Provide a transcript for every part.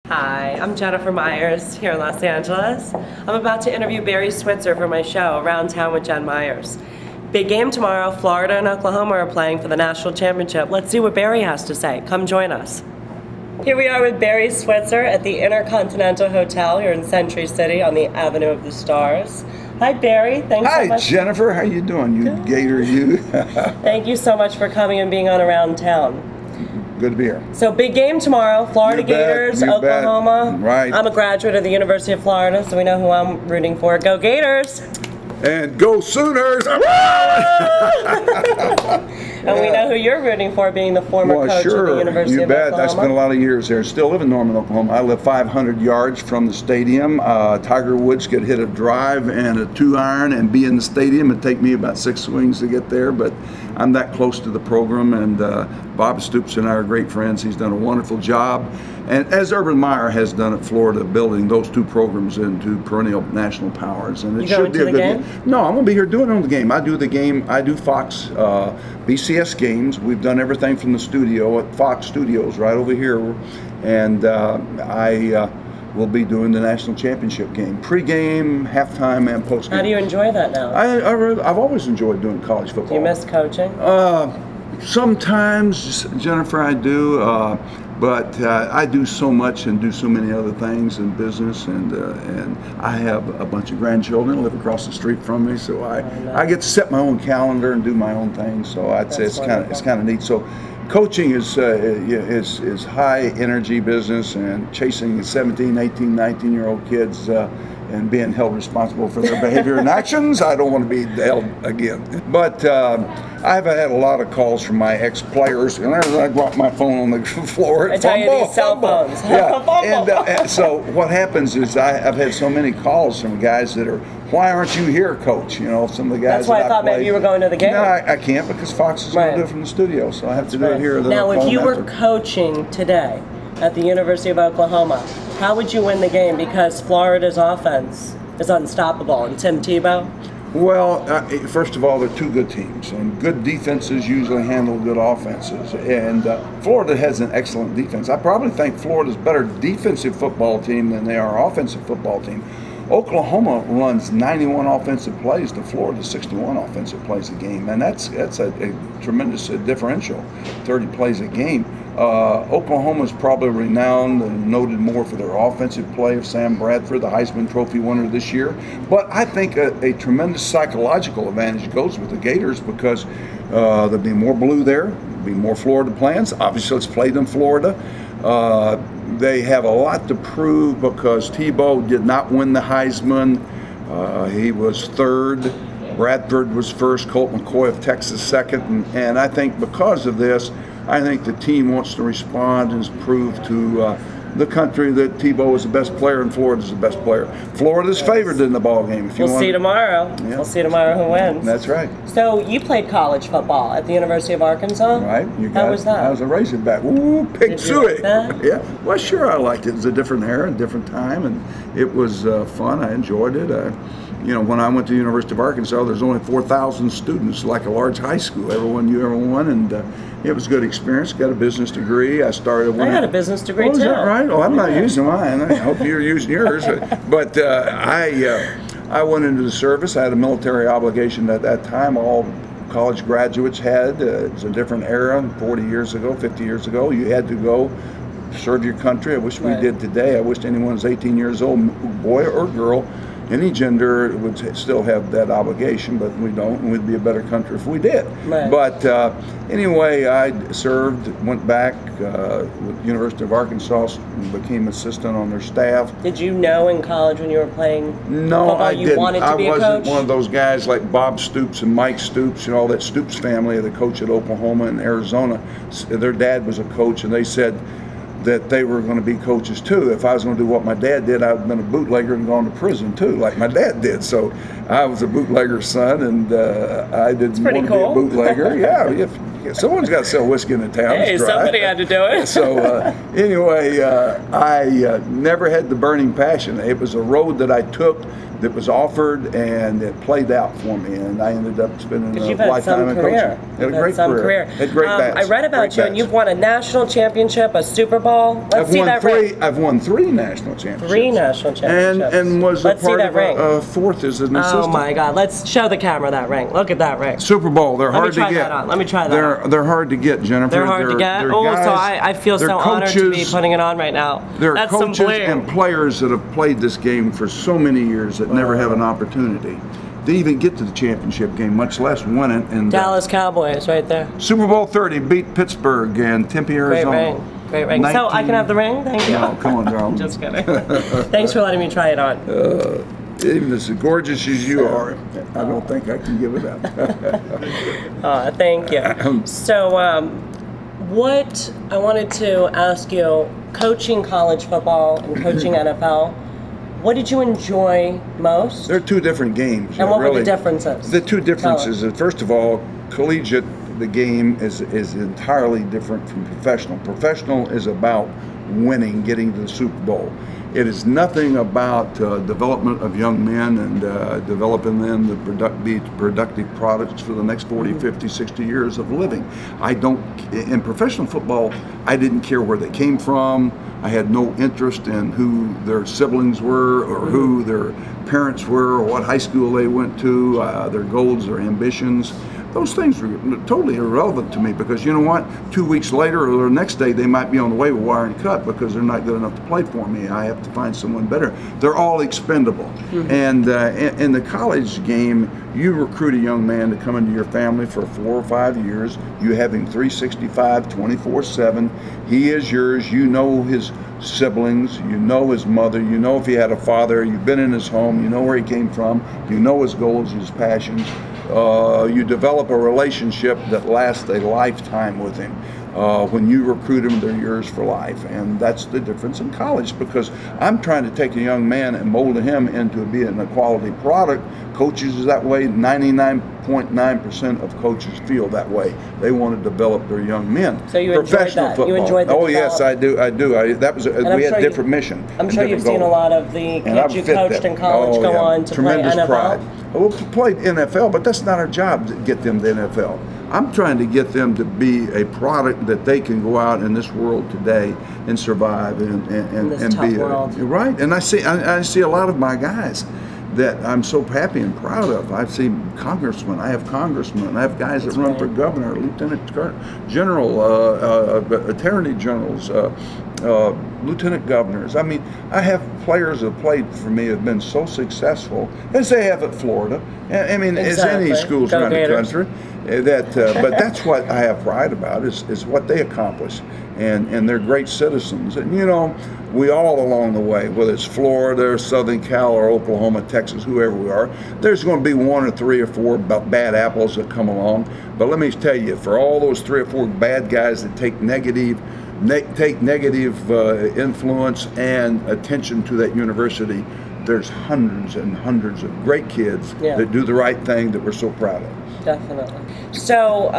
Hi, I'm Jennifer Meyers here in Los Angeles. I'm about to interview Barry Switzer for my show, Around Town with Jen Meyers. Big game tomorrow. Florida and Oklahoma are playing for the national championship. Let's see what Barry has to say. Come join us. Here we are with Barry Switzer at the Intercontinental Hotel here in Century City on the Avenue of the Stars. Hi Barry, thanks so much. Hi Jennifer, how you doing? You Good. gator, you. Thank you so much for coming and being on Around Town. Good to be here. So big game tomorrow, Florida Gators, Oklahoma. Right. I'm a graduate of the University of Florida, so we know who I'm rooting for. Go Gators! And go Sooners! And we know who you're rooting for, being the former coach of the University of Oklahoma. I spent a lot of years there. Still live in Norman, Oklahoma. I live 500 yards from the stadium. Tiger Woods could hit a drive and a 2-iron and be in the stadium. It'd take me about 6 swings to get there, but I'm that close to the program, and Bob Stoops and I are great friends. He's done a wonderful job. And as Urban Meyer has done at Florida, building those two programs into perennial national powers. And it should be a good game. No, I'm going to be here doing it on the game. I do the game. I do Fox BCS games. We've done everything from the studio at Fox Studios right over here. And I will be doing the national championship game. Pre-game, halftime, and post-game. How do you enjoy that now? I've always enjoyed doing college football. Do you miss coaching? Sometimes, Jennifer, I do. But I do so much and do so many other things in business, and I have a bunch of grandchildren live across the street from me, so I get to set my own calendar and do my own thing. So I'd say it's kind of neat. So coaching is high energy business, and chasing 17, 18, 19-year-old kids and being held responsible for their behavior and actions. I don't want to be held again. But I've had a lot of calls from my ex-players, and I dropped my phone on the floor. I tell you, these cell phones. Yeah. And so what happens is I've had so many calls from guys that are, why aren't you here, coach? You know, some of the guys. That's why I thought maybe you were going to the game. No, I can't, because Fox is going to do it from the studio, so I have to do it here. Now, if you were coaching today at the University of Oklahoma, how would you win the game? Because Florida's offense is unstoppable, and Tim Tebow? Well, first of all, they're two good teams, and good defenses usually handle good offenses. And Florida has an excellent defense. I probably think Florida's a better defensive football team than they are offensive football team. Oklahoma runs 91 offensive plays to Florida's 61 offensive plays a game, and that's a tremendous differential, 30 plays a game. Oklahoma's probably renowned and noted more for their offensive play of Sam Bradford, the Heisman Trophy winner this year. But I think a tremendous psychological advantage goes with the Gators, because there'll be more blue there, there'll be more Florida plans. Obviously, it's played in Florida. They have a lot to prove, because Tebow did not win the Heisman. He was third. Bradford was first. Colt McCoy of Texas second. And I think because of this, I think the team wants to respond and prove to the country that Tebow is the best player and Florida's the best player. Florida's favored in the ball game. We'll see tomorrow. Yeah. We'll see tomorrow who wins. That's right. So you played college football at the University of Arkansas? Right. How was that? I was a Razorback. Ooh, pig suey. Yeah. Well, sure, I liked it. It was a different era, a different time, and it was fun. I enjoyed it. You know, when I went to the University of Arkansas, there's only 4,000 students, like a large high school. Everyone knew everyone, and it was a good experience. Got a business degree. I got a business degree too. Is that right? Oh, I'm not using mine. I hope you're using yours. But I went into the service. I had a military obligation at that time. All college graduates had. It was a different era. 40 years ago, 50 years ago, you had to go serve your country. I wish we did today. I wish anyone was 18 years old, boy or girl, any gender, would still have that obligation, but we don't, and we'd be a better country if we did. Right. But anyway, I served, went back with the University of Arkansas, and became assistant on their staff. Did you know in college when you were playing football, I you didn't. wanted to be a coach? I wasn't one of those guys like Bob Stoops and Mike Stoops and all that Stoops family, the coach at Oklahoma and Arizona. Their dad was a coach, and they said that they were going to be coaches too. If I was going to do what my dad did, I would have been a bootlegger and gone to prison too, like my dad did. So I was a bootlegger's son, and I didn't want to be a bootlegger. Yeah, Someone's got to sell whiskey in the town. Hey, somebody had to do it. So anyway, I never had the burning passion. It was a road that I took that was offered, and it played out for me, and I ended up spending a lifetime in coaching. Had a great career. Had great bats. I read about you, and you've won a national championship, a Super Bowl. Let's see that ring. I've won 3 national championships. 3 national championships. And was a part of a 4th as an assistant. Oh my God! Let's show the camera that ring. Look at that ring. Super Bowl. They're hard to get. Let me try that on. They're hard to get, Jennifer. They're hard to get. So I feel so honored to be putting it on right now. There are coaches and players that have played this game for so many years that never have an opportunity to even get to the championship game, much less win it. And Dallas Cowboys, right there. Super Bowl 30 beat Pittsburgh and Tempe, Arizona. Great ring. So I can have the ring? Thank you. No, come on, darling. Just kidding. Thanks for letting me try it on. Even as gorgeous as you are, I don't think I can give it up. Thank you. So, what I wanted to ask you, coaching college football and coaching NFL, what did you enjoy most? They're 2 different games. And what were the differences? The 2 differences is, first of all, collegiate, the game is entirely different from professional. Professional is about winning, getting to the Super Bowl. It is nothing about development of young men and developing them to be productive products for the next 40, 50, 60 years of living. In professional football, I didn't care where they came from. I had no interest in who their siblings were or who their parents were or what high school they went to, their goals, their ambitions. Those things were totally irrelevant to me, because you know what? 2 weeks later or the next day they might be on the waiver wire and cut because they're not good enough to play for me. I have to find someone better. They're all expendable. And in the college game, you recruit a young man to come into your family for 4 or 5 years. You have him 365, 24/7. He is yours. You know his siblings. You know his mother. You know if he had a father. You've been in his home. You know where he came from. You know his goals, his passions. You develop a relationship that lasts a lifetime with him. When you recruit them, they're yours for life. And that's the difference in college, because I'm trying to take a young man and mold him into being a quality product. Coaches is that way. 99.9% of coaches feel that way. They want to develop their young men. So you enjoyed that? Football. You enjoyed that? Oh yes, I do. That was we had a different mission. I'm sure you've seen a lot of the kids you coached in college go on to play NFL. Pride. Well, we played NFL, but that's not our job to get them to NFL. I'm trying to get them to be a product that they can go out in this world today and survive and be right. And I see a lot of my guys that I'm so happy and proud of. I see congressmen. I have congressmen. I have guys that run for governor, lieutenant general, attorney generals, lieutenant governors. I mean, I have players that have played for me have been so successful, as they have at Florida. I mean, as any schools around the country. But that's what I have pride about is what they accomplish, and they're great citizens. And you know, we all along the way, whether it's Florida or Southern Cal or Oklahoma, Texas, whoever we are, there's going to be 1 or 3 or 4 bad apples that come along. But let me tell you, for all those 3 or 4 bad guys that take negative influence and attention to that university, there's hundreds and hundreds of great kids that do the right thing that we're so proud of. Definitely. So,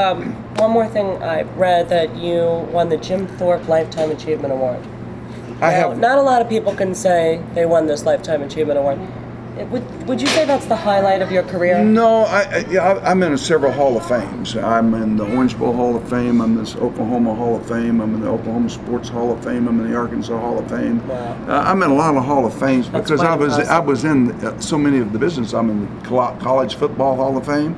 one more thing, I read that you won the Jim Thorpe Lifetime Achievement Award. Not a lot of people can say they won this Lifetime Achievement Award. Would you say that's the highlight of your career? No, I'm in several Hall of Fames. I'm in the Orange Bowl Hall of Fame. I'm in the Oklahoma Hall of Fame. I'm in the Oklahoma Sports Hall of Fame. I'm in the Arkansas Hall of Fame. Wow. I'm in a lot of Hall of Fames because I was in so many of the business. I'm in the College Football Hall of Fame.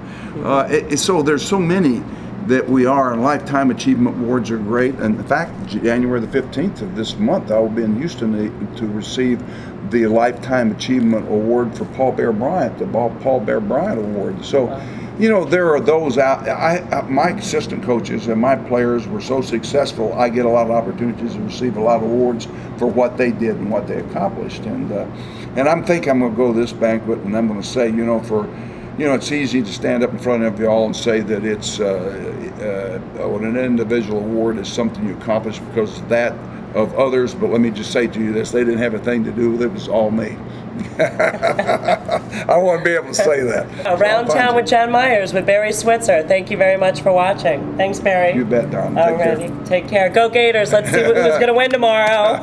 So there's so many that we are, and Lifetime Achievement Awards are great. And in fact, January the 15th of this month, I will be in Houston to receive the Lifetime Achievement Award for Paul Bear Bryant, the Paul Bear Bryant Award. So, you know, there are those out. My assistant coaches and my players were so successful, I get a lot of opportunities to receive a lot of awards for what they did and what they accomplished. And I'm thinking I'm going to go to this banquet and I'm going to say, it's easy to stand up in front of you all and say that it's an individual award is something you accomplish because that of others, but let me just say to you this, they didn't have a thing to do with it. It was all me. I want to be able to say that. Around Town with Jen Meyers with Barry Switzer. Thank you very much for watching. Thanks, Barry. You bet, Don. Take care. Take care. Go Gators. Let's see who's going to win tomorrow.